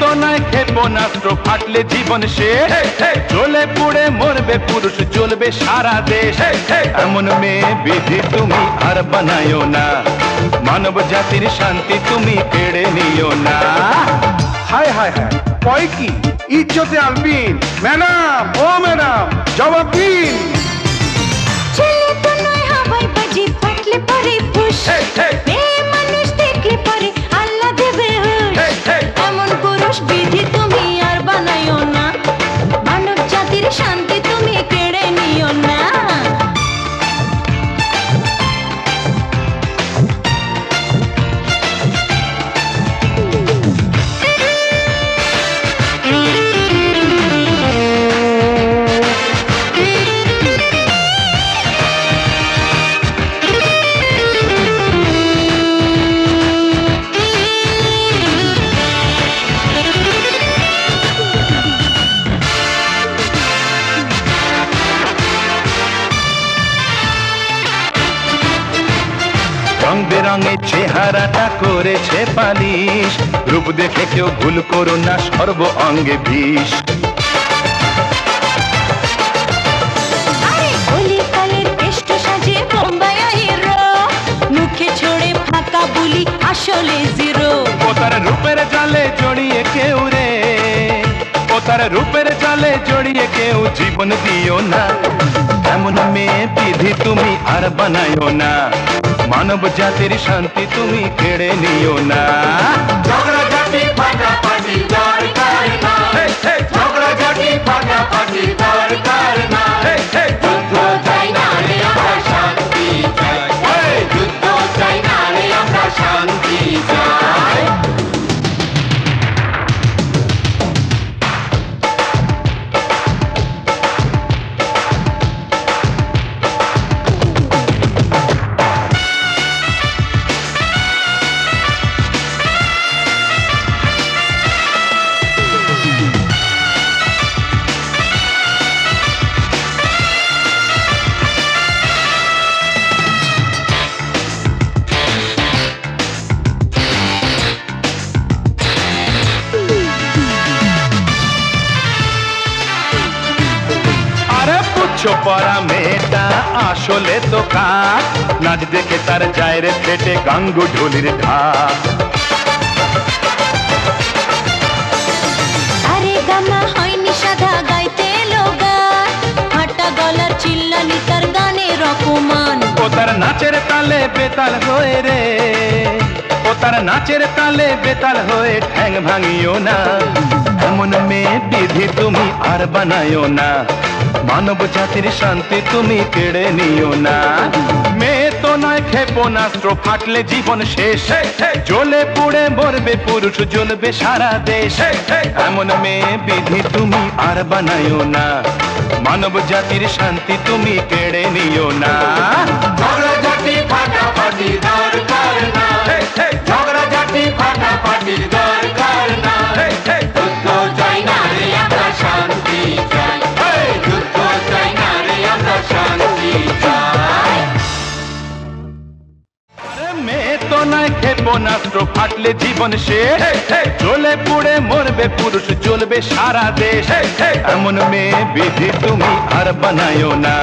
তো নয় ক্ষেপণাস্ত্র, ফাটলে জীবন শেষ। জ্বলে পুড়ে মরবে পুরুষ, জ্বলবে সারা দেশ। এমন মেয়ে বিধি তুমি আর বানায়ো না, মানব জাতির শান্তি তুমি কেড়ে নিও না। হায় হায় হায়, কয় কি ইজ্জতে আলবিন? ম্যাডাম, ও ম্যাডাম, জবাব দিন। ছেলে তো নয় হাওয়াই বাজি, ফাটলে পরে ফুস। মেয়ে মানুষ দেখলে পরে আল্লাহ দেবে হুশ। এমন পুরুষ বিধি তুমি আর বানাইও না, মানব জাতির শান্তি তুমি কেড়ে নিও না। রং বেরঙে চেহারাটা করেছে পালিশ, রূপ দেখে কেউ ভুল করো না, সর্ব অঙ্গে বিষ। আরে গলি কালের কেষ্ট সাজে বোম্বাই হিরো, মুখে ছড়ে ফাঁকা বুলি আসলে জিরো। ও তার রূপের জালে জড়িয়ে কেউ রে, ও তার রূপের জালে জড়িয়ে কেউ জীবন দিও না। এমন মেয়ে বিধি তুমি আর বানায়ো না, মানব জাতির শান্তি তুমি কেড়ে নিও না। ঝগড়াঝাটি ফাটাফাটি দরকার না, ঝগড়াঝাটি ফাটাফাটি দরকার না। যুদ্ধ চাই না রে আমরা শান্তি চাই, যুদ্ধ চাই না রে আমরা শান্তি চাই। পরা মেয়েটা আসলে তো কাক, নাচ দেখে তার যায় রে পেটে গাঙ্গু ঢুলির ঢাক। আরে গামা হয়নি সাদা, গাইতে লোগান, হাঁটা গলার চিল্লানি তার গানের অপমান। ও তার নাচের তালে বেতাল হয়ে রে, ও তার নাচের তালে বেতাল হয়ে ঠ্যাং ভাঙিও না। এমন মেয়ে বিধি তুমি আর বানায়ো না, মানব জাতির শান্তি তুমি কেড়ে নিও না। মেয়ে তো নয় ক্ষেপণাস্ত্র, ফাটলে জীবন শেষ। জ্বলে পুড়ে মরবে পুরুষ, জ্বলবে সারা দেশ। এমন মেয়ে বিধি তুমি আর বানায়ো না, মানব জাতির শান্তি তুমি কেড়ে নিও না। ঝগড়াঝাটি ফাটাফাটি দরকার না, ঝগড়াঝাটি ফাটাফাটি দরকার না। যুদ্ধ চাই না রে আমরা শান্তি চাই, যুদ্ধ চাই না রে আমরা শান্তি চাই। আরে মেয়ে তো নয় ক্ষেপণাস্ত্র, ফাটলে জীবন শেষ। জ্বলে পুড়ে মরবে পুরুষ, জ্বলবে সারা দেশ। এমন মেয়ে বিধি তুমি আর বানায়ো না,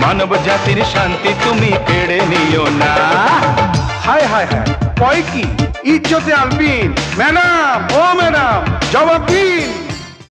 মানব জাতির শান্তি তুমি কেড়ে নিও না। হায় হায় হায়, কয় কি ইজ্জতে আলবিন? ম্যাডাম, ও ম্যাডাম, জবাব দিন।